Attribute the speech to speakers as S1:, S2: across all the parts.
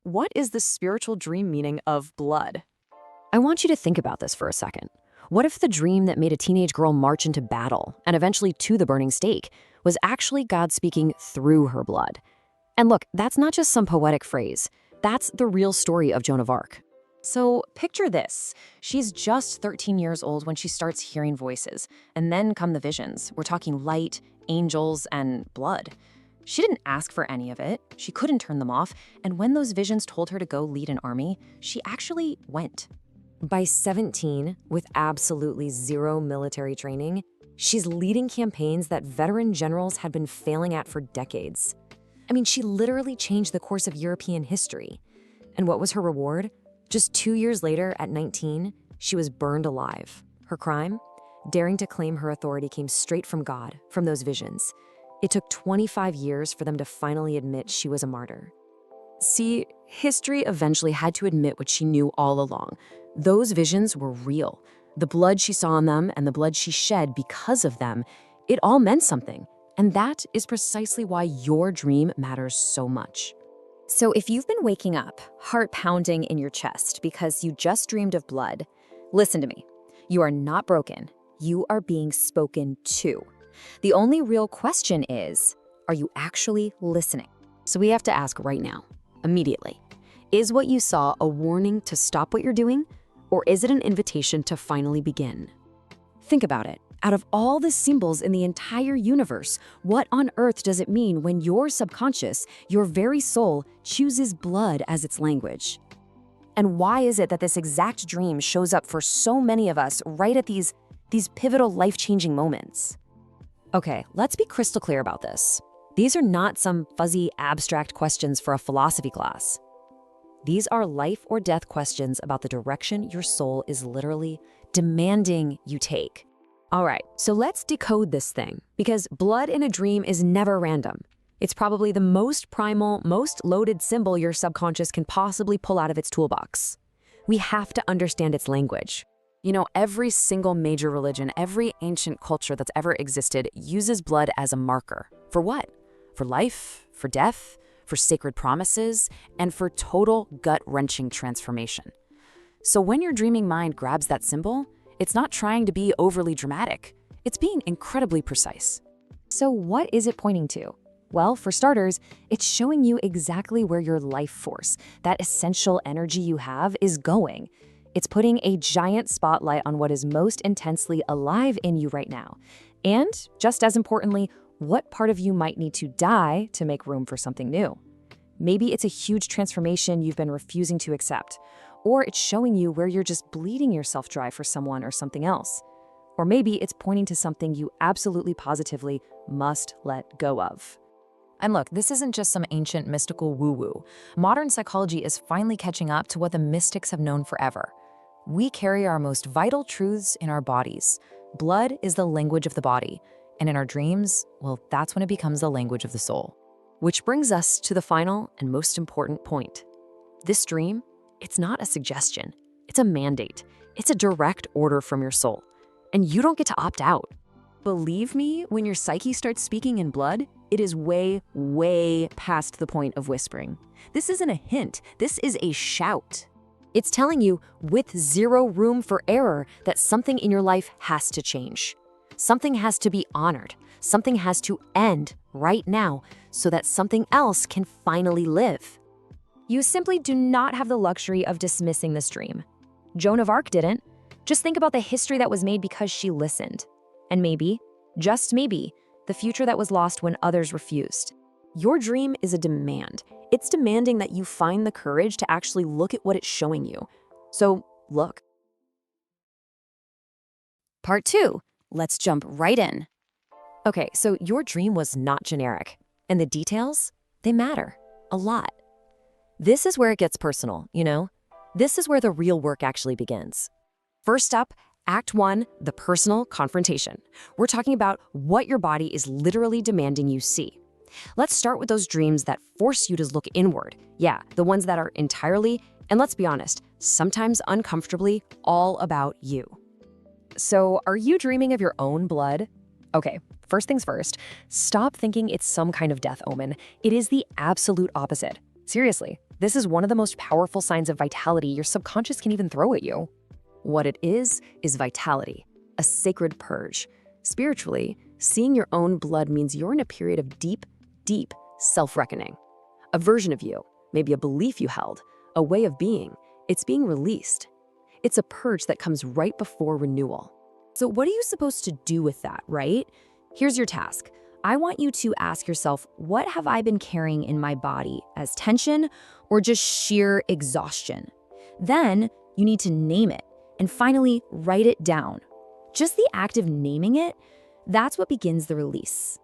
S1: what is the spiritual dream meaning of blood?
S2: I want you to think about this for a second. What if the dream that made a teenage girl march into battle and eventually to the burning stake was actually God speaking through her blood? And look, that's not just some poetic phrase. That's the real story of Joan of Arc.
S3: So picture this. She's just 13 years old when she starts hearing voices, and then come the visions. We're talking light, angels, and blood. She didn't ask for any of it. She couldn't turn them off. And when those visions told her to go lead an army, she actually went.
S2: By 17, with absolutely zero military training, she's leading campaigns that veteran generals had been failing at for decades. I mean, she literally changed the course of European history. And what was her reward? Just 2 years later, at 19, she was burned alive. Her crime? Daring to claim her authority came straight from God, from those visions. It took 25 years for them to finally admit she was a martyr. See, history eventually had to admit what she knew all along. Those visions were real. The blood she saw in them and the blood she shed because of them, it all meant something. And that is precisely why your dream matters so much.
S3: So if you've been waking up, heart pounding in your chest because you just dreamed of blood, listen to me. You are not broken. You are being spoken to. The only real question is, are you actually listening?
S2: So we have to ask right now, immediately, is what you saw a warning to stop what you're doing, or is it an invitation to finally begin? Think about it. Out of all the symbols in the entire universe, what on earth does it mean when your subconscious, your very soul, chooses blood as its language? And why is it that this exact dream shows up for so many of us right at these pivotal life-changing moments? Okay, let's be crystal clear about this. These are not some fuzzy, abstract questions for a philosophy class. These are life or death questions about the direction your soul is literally demanding you take. All right, so let's decode this thing, because blood in a dream is never random. It's probably the most primal, most loaded symbol your subconscious can possibly pull out of its toolbox. We have to understand its language. You know, every single major religion, every ancient culture that's ever existed uses blood as a marker. For what? For life, for death, for sacred promises, and for total gut-wrenching transformation. So when your dreaming mind grabs that symbol, it's not trying to be overly dramatic. It's being incredibly precise.
S3: So what is it pointing to? Well, for starters, it's showing you exactly where your life force, that essential energy you have, is going. It's putting a giant spotlight on what is most intensely alive in you right now. And, just as importantly, what part of you might need to die to make room for something new. Maybe it's a huge transformation you've been refusing to accept. Or it's showing you where you're just bleeding yourself dry for someone or something else. Or maybe it's pointing to something you absolutely positively must let go of.
S4: And look, this isn't just some ancient mystical woo-woo. Modern psychology is finally catching up to what the mystics have known forever. We carry our most vital truths in our bodies. Blood is the language of the body. And in our dreams, well, that's when it becomes the language of the soul.
S2: Which brings us to the final and most important point. This dream, it's not a suggestion. It's a mandate. It's a direct order from your soul. And you don't get to opt out. Believe me, when your psyche starts speaking in blood, it is way, way past the point of whispering. This isn't a hint. This is a shout. It's telling you, with zero room for error, that something in your life has to change. Something has to be honored. Something has to end right now so that something else can finally live.
S3: You simply do not have the luxury of dismissing this dream. Joan of Arc didn't. Just think about the history that was made because she listened. And maybe, just maybe, the future that was lost when others refused. Your dream is a demand. It's demanding that you find the courage to actually look at what it's showing you. So, look. Part 2. Let's jump right in. Okay, so your dream was not generic. And the details, they matter a lot. This is where it gets personal, you know? This is where the real work actually begins. First up, Act 1, the personal confrontation. We're talking about what your body is literally demanding you see. Let's start with those dreams that force you to look inward. Yeah, the ones that are entirely, and let's be honest, sometimes uncomfortably, all about you. So, are you dreaming of your own blood? Okay, first things first, stop thinking it's some kind of death omen. It is the absolute opposite. Seriously, this is one of the most powerful signs of vitality your subconscious can even throw at you. What it is vitality, a sacred purge. Spiritually, seeing your own blood means you're in a period of deep, deep self-reckoning. A version of you, maybe a belief you held, a way of being, it's being released. It's a purge that comes right before renewal. So what are you supposed to do with that, right? Here's your task. I want you to ask yourself, what have I been carrying in my body as tension or just sheer exhaustion? Then you need to name it and finally write it down. Just the act of naming it, that's what begins the release.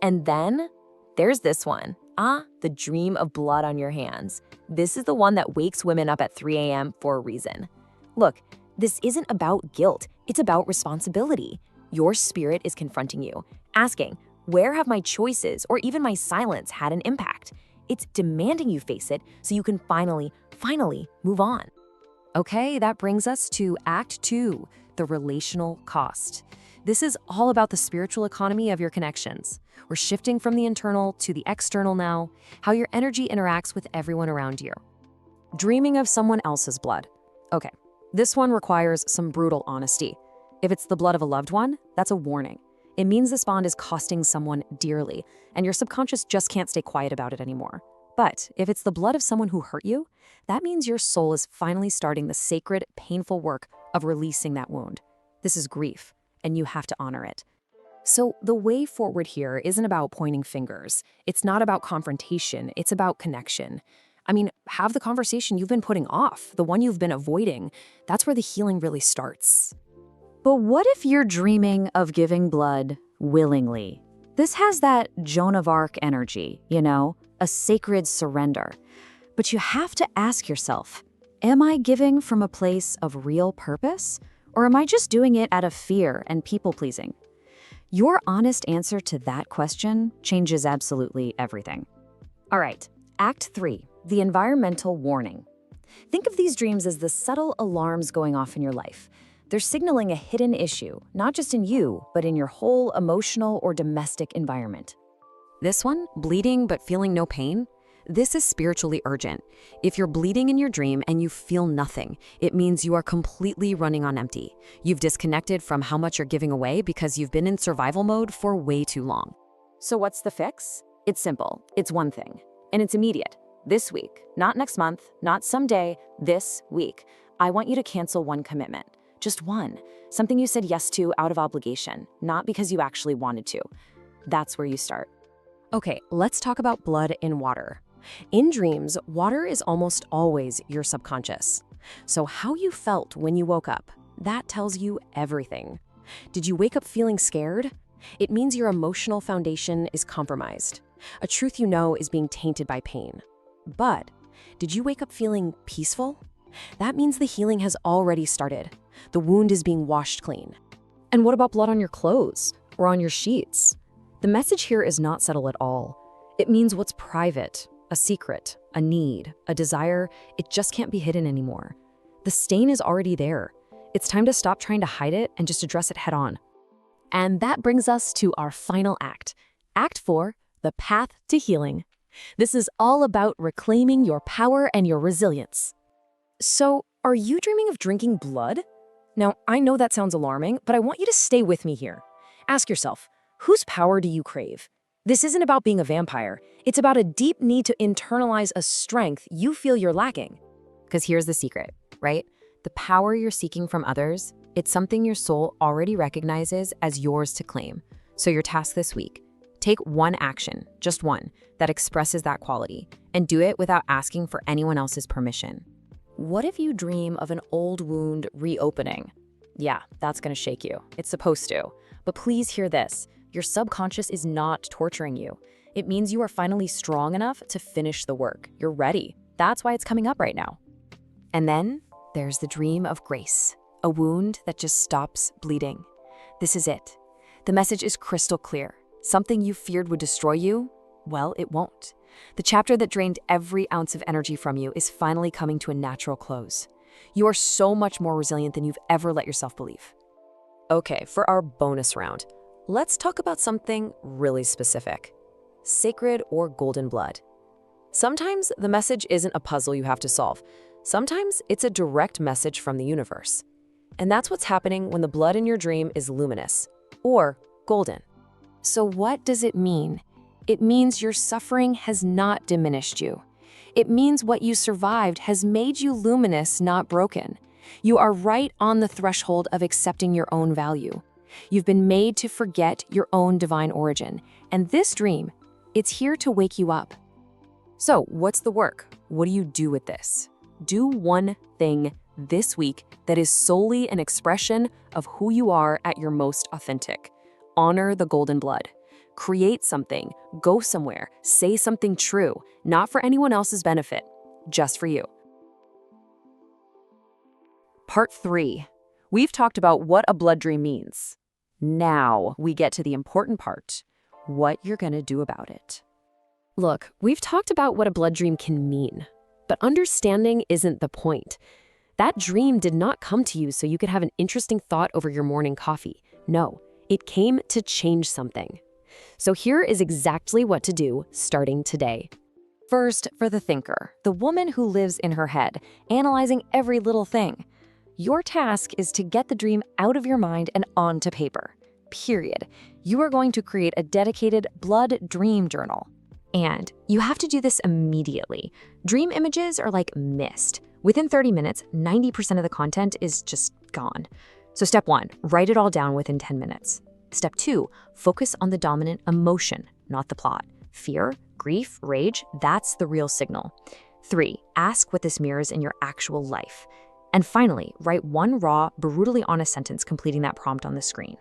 S2: And then there's this one. The dream of blood on your hands. This is the one that wakes women up at 3 a.m. for a reason. Look, this isn't about guilt. It's about responsibility. Your spirit is confronting you, asking, where have my choices or even my silence had an impact? It's demanding you face it so you can finally move on.
S3: Okay, that brings us to Act 2, the relational cost. This is all about the spiritual economy of your connections. We're shifting from the internal to the external now, how your energy interacts with everyone around you. Dreaming of someone else's blood. Okay, this one requires some brutal honesty. If it's the blood of a loved one, that's a warning. It means this bond is costing someone dearly, and your subconscious just can't stay quiet about it anymore. But if it's the blood of someone who hurt you, that means your soul is finally starting the sacred, painful work of releasing that wound. This is grief, and you have to honor it. So the way forward here isn't about pointing fingers. It's not about confrontation. It's about connection. I mean, have the conversation you've been putting off, the one you've been avoiding. That's where the healing really starts.
S1: But what if you're dreaming of giving blood willingly? This has that Joan of Arc energy, a sacred surrender. But you have to ask yourself, am I giving from a place of real purpose? Or am I just doing it out of fear and people-pleasing? Your honest answer to that question changes absolutely everything. All right, Act 3, the environmental warning. Think of these dreams as the subtle alarms going off in your life. They're signaling a hidden issue, not just in you, but in your whole emotional or domestic environment.
S2: This one, bleeding but feeling no pain? This is spiritually urgent. If you're bleeding in your dream and you feel nothing, it means you are completely running on empty. You've disconnected from how much you're giving away because you've been in survival mode for way too long.
S1: So what's the fix? It's simple. It's one thing. And it's immediate. This week. Not next month. Not someday. This week. I want you to cancel one commitment. Just one. Something you said yes to out of obligation, not because you actually wanted to. That's where you start.
S3: Okay, let's talk about blood in water. In dreams, water is almost always your subconscious. So how you felt when you woke up, that tells you everything. Did you wake up feeling scared? It means your emotional foundation is compromised. A truth you know is being tainted by pain. But did you wake up feeling peaceful? That means the healing has already started. The wound is being washed clean. And what about blood on your clothes or on your sheets? The message here is not subtle at all. It means what's private, a secret, a need, a desire, it just can't be hidden anymore. The stain is already there. It's time to stop trying to hide it and just address it head on. And that brings us to our final act. Act 4, the path to healing. This is all about reclaiming your power and your resilience. So, are you dreaming of drinking blood? Now, I know that sounds alarming, but I want you to stay with me here. Ask yourself, whose power do you crave? This isn't about being a vampire. It's about a deep need to internalize a strength you feel you're lacking.
S2: Because here's the secret, right? The power you're seeking from others, it's something your soul already recognizes as yours to claim. So your task this week, take one action, just one, that expresses that quality, and do it without asking for anyone else's permission.
S1: What if you dream of an old wound reopening? Yeah, that's gonna shake you. It's supposed to. But please hear this. Your subconscious is not torturing you. It means you are finally strong enough to finish the work. You're ready. That's why it's coming up right now.
S2: And then there's the dream of grace, a wound that just stops bleeding. This is it. The message is crystal clear. Something you feared would destroy you, well, it won't. The chapter that drained every ounce of energy from you is finally coming to a natural close. You are so much more resilient than you've ever let yourself believe.
S3: Okay, for our bonus round, let's talk about something really specific. Sacred or golden blood.
S2: Sometimes the message isn't a puzzle you have to solve. Sometimes it's a direct message from the universe. And that's what's happening when the blood in your dream is luminous or golden.
S3: So what does it mean? It means your suffering has not diminished you. It means what you survived has made you luminous, not broken. You are right on the threshold of accepting your own value. You've been made to forget your own divine origin. And this dream, it's here to wake you up.
S2: So what's the work? What do you do with this? Do one thing this week that is solely an expression of who you are at your most authentic. Honor the golden blood. Create something, go somewhere, say something true, not for anyone else's benefit, just for you. Part 3. We've talked about what a blood dream means. Now we get to the important part, what you're gonna do about it.
S3: Look, we've talked about what a blood dream can mean, but understanding isn't the point. That dream did not come to you so you could have an interesting thought over your morning coffee. No, it came to change something. So here is exactly what to do starting today.
S4: First, for the thinker, the woman who lives in her head, analyzing every little thing. Your task is to get the dream out of your mind and onto paper. Period. You are going to create a dedicated blood dream journal. And you have to do this immediately. Dream images are like mist. Within 30 minutes, 90% of the content is just gone. So step 1, write it all down within 10 minutes. Step 2, focus on the dominant emotion, not the plot. Fear, grief, rage, that's the real signal. 3, ask what this mirrors in your actual life. And finally, write one raw, brutally honest sentence completing that prompt on the screen.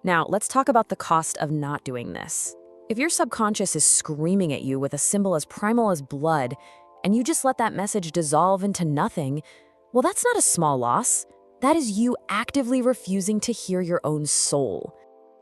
S2: Now, let's talk about the cost of not doing this. If your subconscious is screaming at you with a symbol as primal as blood, and you just let that message dissolve into nothing, well, that's not a small loss. That is you actively refusing to hear your own soul.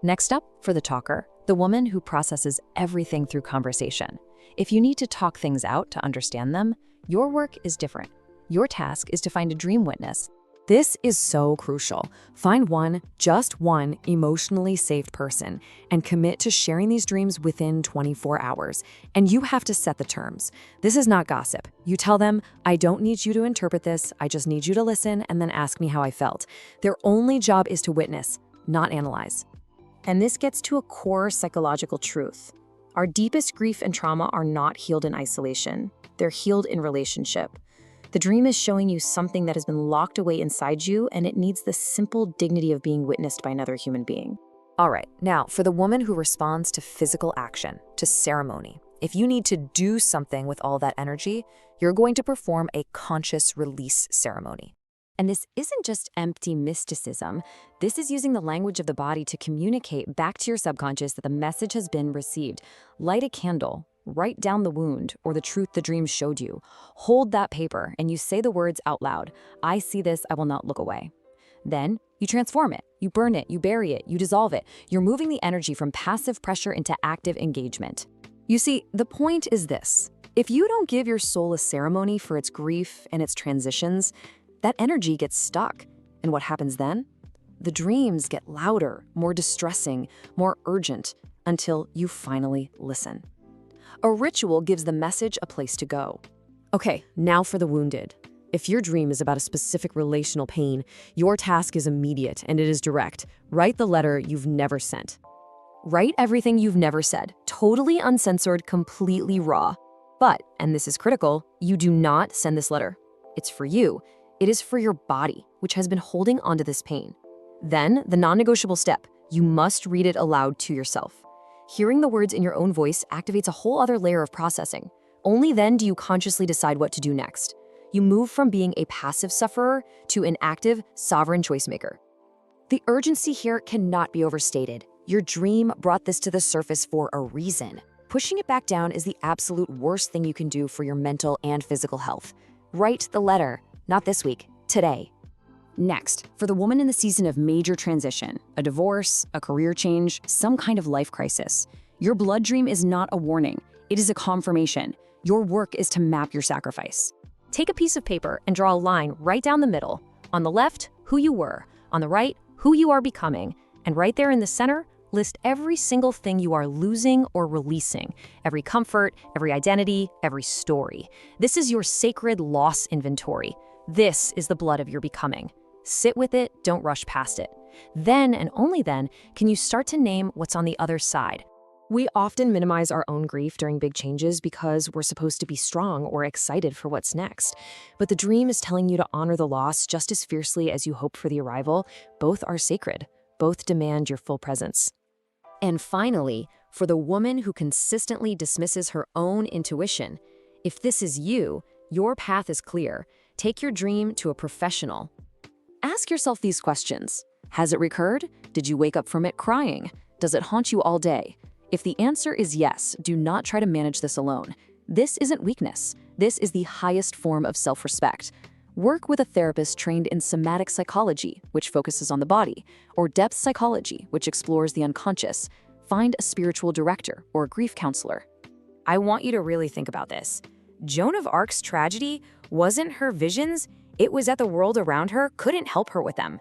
S4: Next up, for the talker, the woman who processes everything through conversation. If you need to talk things out to understand them, your work is different. Your task is to find a dream witness.
S2: This is so crucial. Find one, just one, emotionally safe person and commit to sharing these dreams within 24 hours. And you have to set the terms. This is not gossip. You tell them, I don't need you to interpret this. I just need you to listen and then ask me how I felt. Their only job is to witness, not analyze.
S1: And this gets to a core psychological truth. Our deepest grief and trauma are not healed in isolation. They're healed in relationship. The dream is showing you something that has been locked away inside you, and it needs the simple dignity of being witnessed by another human being.
S4: All right, now for the woman who responds to physical action, to ceremony. If you need to do something with all that energy, you're going to perform a conscious release ceremony. And this isn't just empty mysticism. This is using the language of the body to communicate back to your subconscious that the message has been received. Light a candle, write down the wound or the truth the dream showed you. Hold that paper and you say the words out loud. I see this, I will not look away. Then you transform it, you burn it, you bury it, you dissolve it. You're moving the energy from passive pressure into active engagement. You see, the point is this. If you don't give your soul a ceremony for its grief and its transitions, that energy gets stuck. And what happens then? The dreams get louder, more distressing, more urgent, until you finally listen. A ritual gives the message a place to go.
S2: Okay, now for the wounded. If your dream is about a specific relational pain, your task is immediate and it is direct. Write the letter you've never sent.
S4: Write everything you've never said, totally uncensored, completely raw. But, and this is critical, you do not send this letter. It's for you. It is for your body, which has been holding onto this pain. Then, the non-negotiable step, you must read it aloud to yourself. Hearing the words in your own voice activates a whole other layer of processing. Only then do you consciously decide what to do next. You move from being a passive sufferer to an active, sovereign choice maker. The urgency here cannot be overstated. Your dream brought this to the surface for a reason. Pushing it back down is the absolute worst thing you can do for your mental and physical health. Write the letter, not this week, today.
S1: Next, for the woman in the season of major transition, a divorce, a career change, some kind of life crisis, your blood dream is not a warning. It is a confirmation. Your work is to map your sacrifice.
S3: Take a piece of paper and draw a line right down the middle. On the left, who you were. On the right, who you are becoming. And right there in the center, List every single thing you are losing or releasing, every comfort, every identity, every story. This is your sacred loss inventory. This is the blood of your becoming. Sit with it, don't rush past it. Then, and only then, can you start to name what's on the other side. We often minimize our own grief during big changes because we're supposed to be strong or excited for what's next. But the dream is telling you to honor the loss just as fiercely as you hope for the arrival. Both are sacred. Both demand your full presence. And finally, for the woman who consistently dismisses her own intuition, if this is you, your path is clear. Take your dream to a professional. Ask yourself these questions. Has it recurred? Did you wake up from it crying? Does it haunt you all day? If the answer is yes, do not try to manage this alone. This isn't weakness. This is the highest form of self-respect. Work with a therapist trained in somatic psychology, which focuses on the body, or depth psychology, which explores the unconscious. Find a spiritual director or a grief counselor.
S2: I want you to really think about this. Joan of Arc's tragedy wasn't her visions, it was that the world around her couldn't help her with them.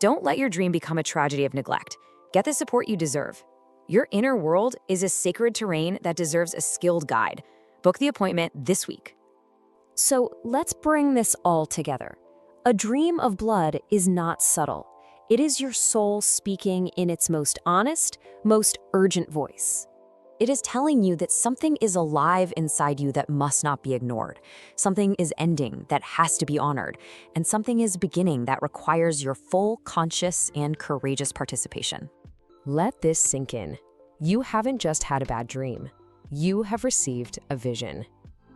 S2: Don't let your dream become a tragedy of neglect. Get the support you deserve. Your inner world is a sacred terrain that deserves a skilled guide. Book the appointment this week.
S3: So let's bring this all together. A dream of blood is not subtle. It is your soul speaking in its most honest, most urgent voice. It is telling you that something is alive inside you that must not be ignored. Something is ending that has to be honored. And something is beginning that requires your full, conscious, and courageous participation. Let this sink in. You haven't just had a bad dream. You have received a vision.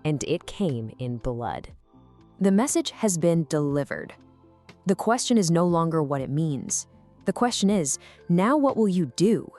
S3: And it came in blood. The message has been delivered. The question is no longer what it means. The question is, now what will you do?